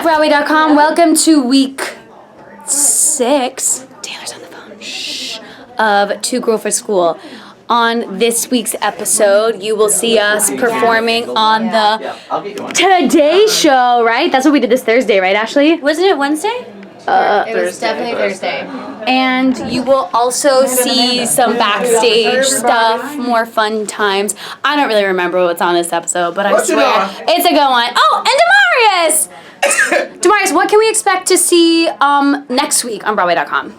at Broadway.com. Welcome to week 6. Taylor's on the phone. Shh. Of To Grool for School. On this week's episode, you will see us performing on the Today Show, right? That's what we did this Thursday, right, Ashley? Wasn't it Wednesday? It was definitely Thursday. And you will also see some backstage stuff, more fun times. I don't really remember what's on this episode, but I swear it's a good one. Oh, and Demarius! Demarius, what can we expect to see next week on Broadway.com?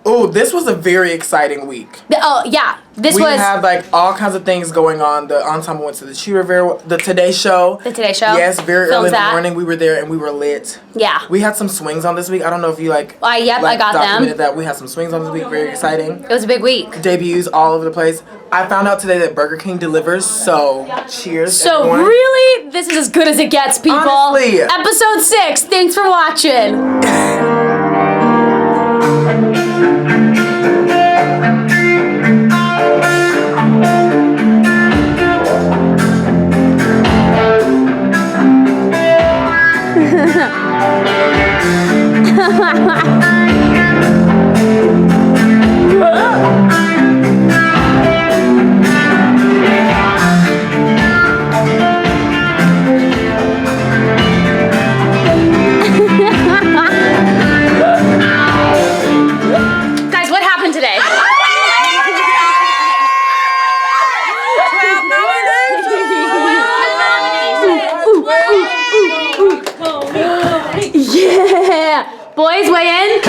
Oh, this was a very exciting week. We had like all kinds of things going on. The ensemble went to the Cheetah Fair, the Today Show. The Today Show? Yes, very early in the morning we were there and we were lit. Yeah. We had some swings on this week. I don't know if you I got documented them. that. We had some swings on this week. Very exciting. It was a big week. Debuts all over the place. I found out today that Burger King delivers, so cheers. So everyone. Really, this is as good as it gets, people. Honestly. Episode 6. Thanks for watching. Guys, what happened today? Yeah! Boys, weigh in.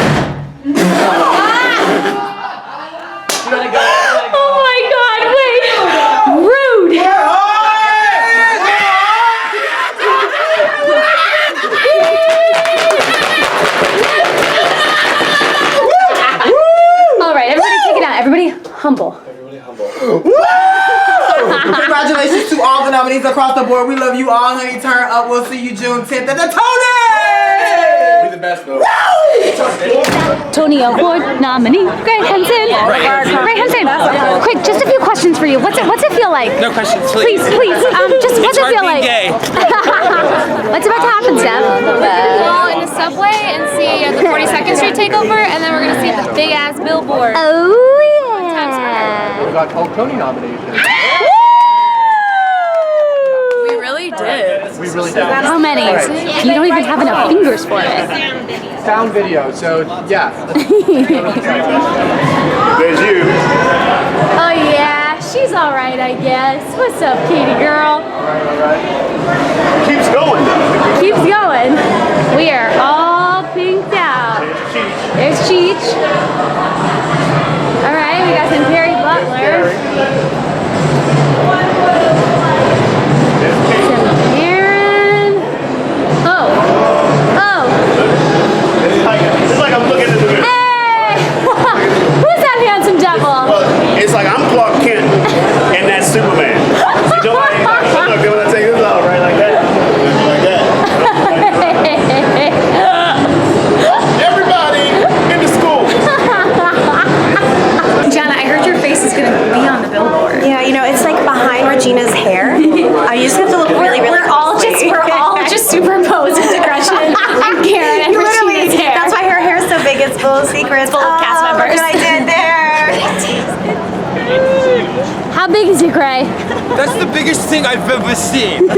Oh my god, wait! Rude! Alright, everybody take it out. Everybody humble. Congratulations to all the nominees across the board. We love you all, honey. Turn up. We'll see you June 10th at the Tony! We the best, though. Tony Award nominee, Erika Henningsen. Erika Henningsen. Quick, just a few questions for you. What's it feel like? No questions, Please. Just what's it feel like? Gay. What's about to happen, Steph? Go in the subway and see the 42nd Street takeover, and then we're gonna see the big ass billboard. Oh We yeah. got Tony nominations. We really did. We really did. How many? You don't even have enough fingers for it. Sound video, so yeah. There's you. Oh yeah, she's all right, I guess. What's up, Katie girl? Alright. Keeps going though. Keeps going. We are all pinked out. There's Cheech. All right, we got some Perry Butler. Some Aaron. Oh. It's like I'm looking at the video. Hey! Who's that handsome devil? It's like I'm Clark Kent and that's Superman. So don't look, when I take this off, right? Like that. Like that. Everybody in the school. Jana, I heard your face is gonna be on the billboard. Yeah, it's like behind Regina's hair. You just have to look really We're all just superimposed into Gretchen and Karen and Regina's hair. That's why her hair is so big. It's full of secrets. Full of cast members. Look what I did there. How big is it, Gray? That's the biggest thing I've ever seen.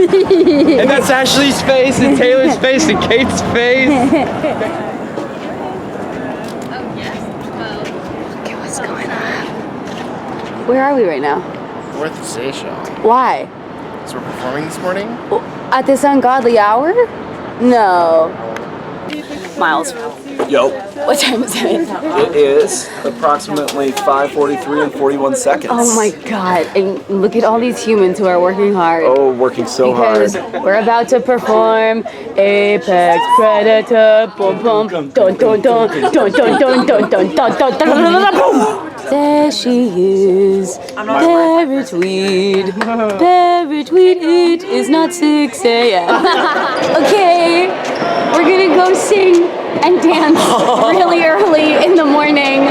And that's Ashley's face, and Taylor's face, and Kate's face. Okay, what's going on? Where are we right now? We're at the Today Show. Why? So we're performing this morning? At this ungodly hour? No. Miles, Yo, what time is it? it is approximately 5:43 and 41 seconds. Oh my god, and look at all these humans who are working hard. Oh, working so Because hard. we're about to perform Apex Predator, boom boom, dun dun dun dun dun dun dun dun dun dun dun boom. There she is, Parrot Weed. Parrot Weed, it is not 6 a.m. Okay, we're gonna go sing and dance really early in the morning.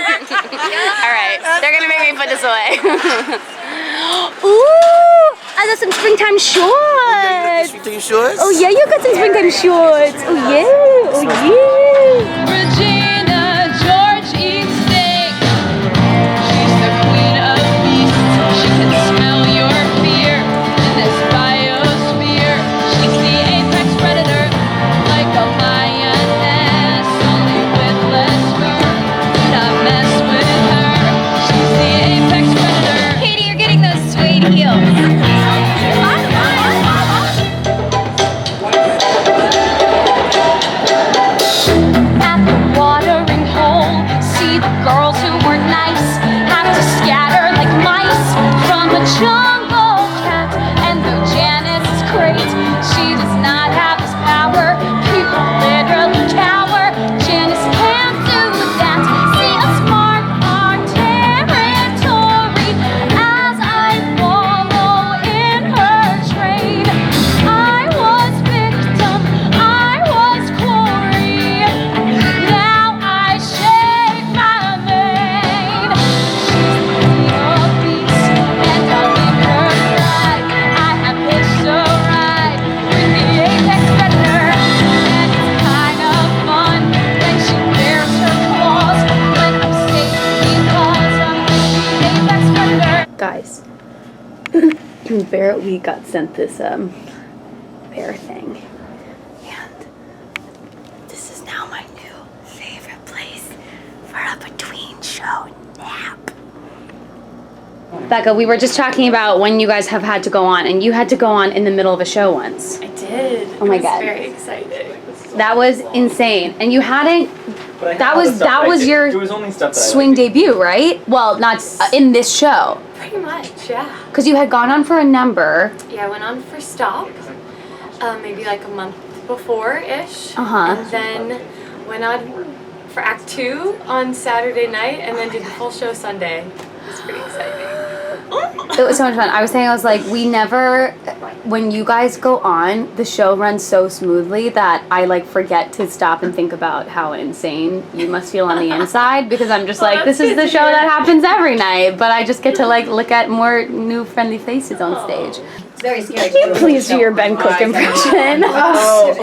Alright, they're gonna make me put this away. Ooh! I some springtime shorts. Springtime shorts? Oh yeah, you got some springtime shorts. Oh yeah, oh yeah. Regina George eats steak. She's the queen of beasts. She can smell your fear in this biosphere. She's the apex predator, like a lioness, only with less fur. Do not mess with her. She's the apex predator. Katie, you're getting those suede heels. At the watering hole, see the girls who were nice have to scatter like mice from a jungle cat. And though Janice is great, she does not have this power. People literally cower. Janice can't do that. See us mark our territory as I follow in her train. I was victim, I was quarry. Now I shake my mane. She's the queen of beasts, and I'll leave her cry. I have hitched a ride with the apex predator, and it's kind of fun when she bares her claws. When I'm safe because I'm the apex predator. Guys, Barrett, we got sent this bear thing, and this is now my new favorite place for a between show nap. Becca, we were just talking about when you guys have had to go on, and you had to go on in the middle of a show once. I did. Oh my It was God. very exciting. That was insane, and you hadn't. But I That had was other stuff that I was did. your It was only stuff that I swing debut, right? Well, not in this show, Pretty much, yeah. because you had gone on for a number. Yeah, I went on for Stop, maybe like a month before-ish. Uh-huh. And then went on for Act 2 on Saturday night, and then did the full show Sunday. It was pretty exciting. It was so much fun. I was saying, I was like, we never, when you guys go on, the show runs so smoothly that I like forget to stop and think about how insane you must feel on the inside, because I'm just like, this is the show that happens every night, but I just get to like look at more new friendly faces on stage. It's very scary. Can you please do your Ben Cook impression? Oh,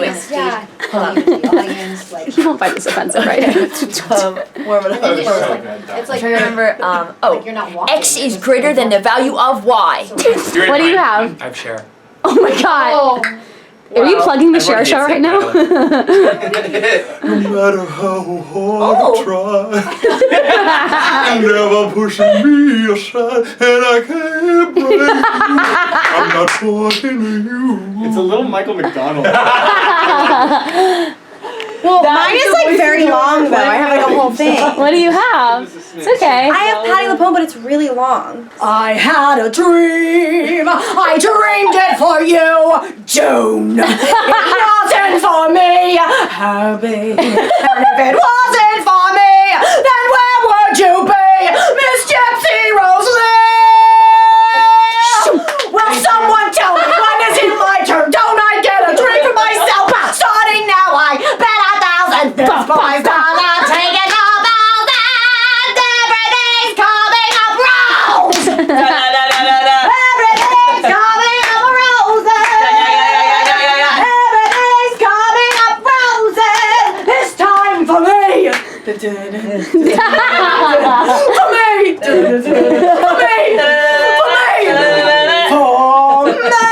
wait. Yeah. Hold on. The audience, like, You won't find this offensive, right? warm it up. It's like, remember, like you're not walking. X is greater than the value of Y. What do you have? I have share. Oh my god. Are you plugging the Share Show right now? No matter how hard I try, never pushing me aside, and I can't break you. I'm not talking to you. It's a little Michael McDonald. Well, mine is like very long though. I have like a whole thing. What do you have? It's okay. I have Patti LuPone, but it's really long. I had a dream. I dreamed it for you, June. It wasn't for me, Abby. And if it wasn't for me, then where would you be, Miss Gypsy Rose Lee? Will someone tell me when is it my turn? Don't I get a drink for myself? Starting now, I bet $1,000 this boy's gonna take it all out and everything's coming up rose. Everything's coming up roses. Everything's coming up roses. It's time for me. For me. For me.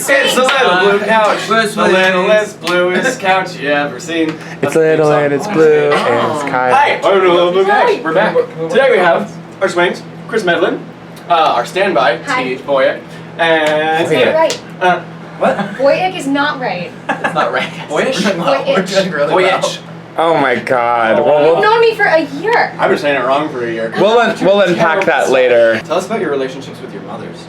It's the little blue couch, the littlest, bluest couch you ever seen. It's little and it's blue and it's kind. Hi, welcome to the Little Blue Couch. We're back. Today we have our swings, Chris Medlin, our standby, T.H. Boyack, and... Right. What? Boyack is not right. It's not right. Boyish? We're doing really Boyish. Oh my god. You've Well, known me for a year. I've been saying it wrong for a year. we'll unpack that later. Tell us about your relationships with your mothers.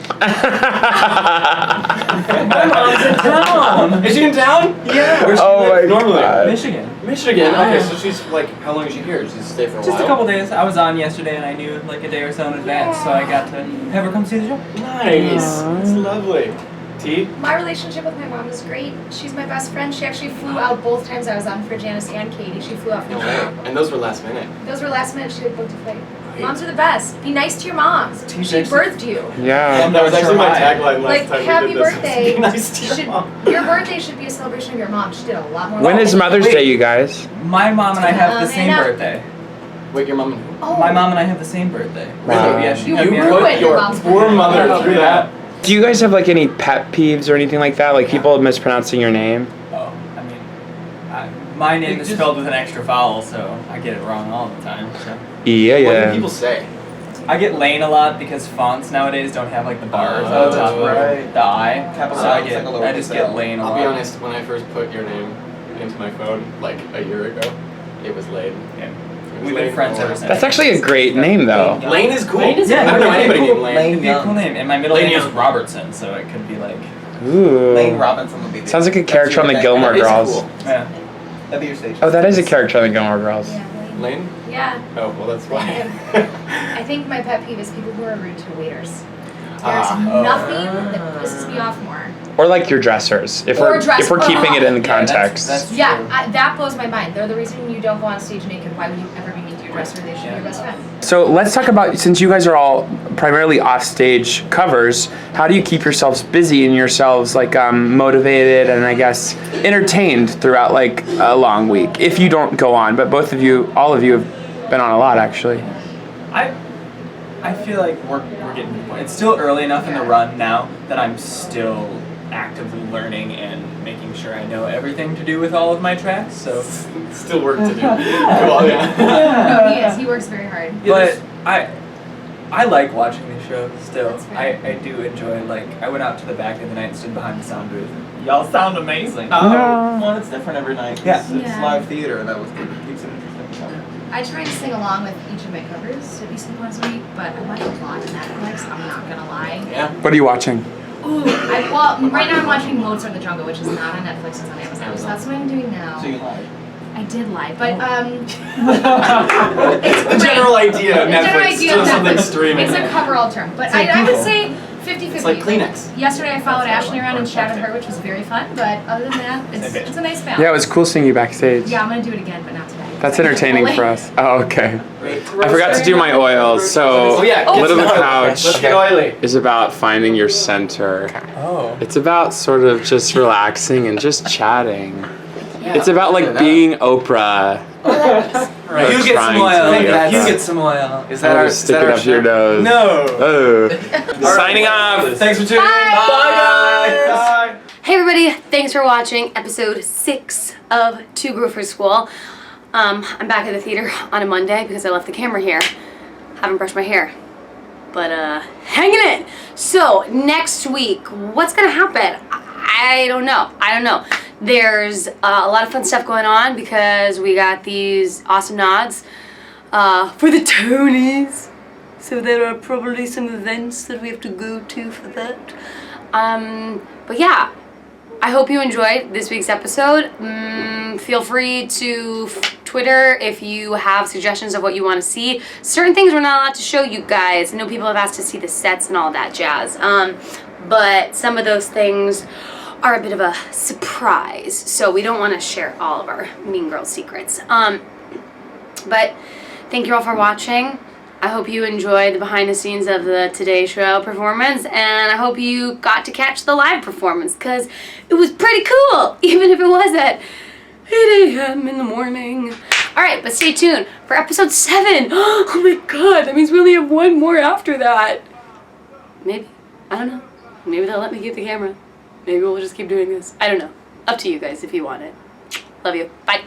My mom's in town. Is she in town? Yeah. Where's she live normally? Michigan. Michigan. Okay, so she's like, how long is she here? Does she stay for a while? Just a couple days. I was on yesterday and I knew like a day or so in advance, so I got to have her come see the show. Nice. That's lovely. T? My relationship with my mom is great. She's my best friend. She actually flew out both times I was on for Janice and Katie. She flew out from Chicago. And those were last minute. Those were last minute. She had booked a flight. Moms are the best. Be nice to your moms. She birthed you. Yeah. That was actually my tagline last Like, time happy we did this. birthday. Be nice to your mom. Your birthday should be a celebration of your mom. She did a lot more. When is Mother's Day, you guys? My mom and I have the same Anna. birthday. Wait, your mom and who? Oh. My mom and I have the same birthday. Wow. So, yeah, she You had me ruined early. your mom's Poor birthday. mother through that. Do you guys have like any pet peeves or anything like that? Like people mispronouncing your name? Oh, I mean, my name is spelled with an extra vowel, so I get it wrong all the time. So. Yeah, What do yeah. people say? I get Lane a lot because fonts nowadays don't have like the bars on top of the I. So I just get Lane a lot. I'll be honest, when I first put your name into my phone, like a year ago, it was Lane. Yeah. We've been friends ever since. That's actually a great name though. Lane is cool. Yeah, I don't know it'd be anybody cool. named Lane. It'd be a cool name. And my middle Lane name is Young. Robertson, so it could be like Ooh. Lane Robinson would be. Sounds like a character on the Gilmore That is Girls. cool. Yeah. That'd be your stage. Oh, that is a character on the Gilmore Girls. Lane? Yeah. Oh, well, that's why. I think my pet peeve is people who are rude to waiters. There's Ah. nothing that pisses me off more. Or like your dressers, if Or we're dress- if we're keeping it in the context. Yeah, that blows my mind. They're the reason you don't go on stage naked. Why would you ever be mean to your dresser? They should be your best friend. So let's talk about, since you guys are all primarily off-stage covers, how do you keep yourselves busy and yourselves like motivated and I guess entertained throughout like a long week? If you don't go on, but both of you, all of you have been on a lot actually. I feel like we're getting to the point. It's still early enough in the run now that I'm still actively learning and making sure I know everything to do with all of my tracks. So still work to do. Well, yeah. No, he is. He works very hard. But I like watching these shows still. I do enjoy, like, I went out to the back of the night and stood behind the sound booth. Y'all sound amazing. Well, it's different every night. Yeah. It's live theater, and that was keeps it interesting. So. I try to sing along with each of my covers at least once a week, but I watch a lot of Netflix. I'm not gonna lie. Yeah. What are you watching? Ooh, well, right now I'm watching Mozart in the Jungle, which is not on Netflix. It's on Amazon. So that's what I'm doing now. So you lied. I did lie, but The general idea of Netflix, still something streaming. It's a coverall term, but I would say 50-50. It's like Kleenex. Yesterday I followed Ashley around and shouted her, which was very fun, but other than that, it's a nice balance. Yeah, it was cool seeing you backstage. Yeah, I'm gonna do it again, but not today. That's entertaining for us. Oh, okay. I forgot to do my oils, so Oh, yeah, Little get the started. Couch Let's get oily. is about finding your center. Oh. It's about sort of just relaxing and just chatting. It's about like being Oprah. Right. Or You get trying some oil. to be You Oprah. get some oil. Is that Oh, our stick it up your nose. No. Oh. Signing off. Thanks for tuning in. Bye, guys. Bye. Hey everybody, thanks for watching episode 6 of Two Groove for School. I'm back at the theater on a Monday because I left the camera here. Haven't brushed my hair, but hanging in. So next week, what's gonna happen? I don't know. There's a lot of fun stuff going on because we got these awesome nods for the Tonys. So there are probably some events that we have to go to for that. But yeah, I hope you enjoyed this week's episode. Feel free to Twitter if you have suggestions of what you want to see. Certain things we're not allowed to show you guys. I know people have asked to see the sets and all that jazz. But some of those things are a bit of a surprise. So we don't want to share all of our Mean Girl secrets. But thank you all for watching. I hope you enjoyed the behind the scenes of the Today Show performance, and I hope you got to catch the live performance because it was pretty cool, even if it was at 8 a.m. in the morning. Alright, but stay tuned for episode 7. Oh my god, that means we only have one more after that. Maybe. I don't know. Maybe they'll let me get the camera. Maybe we'll just keep doing this. I don't know. Up to you guys if you want it. Love you. Bye.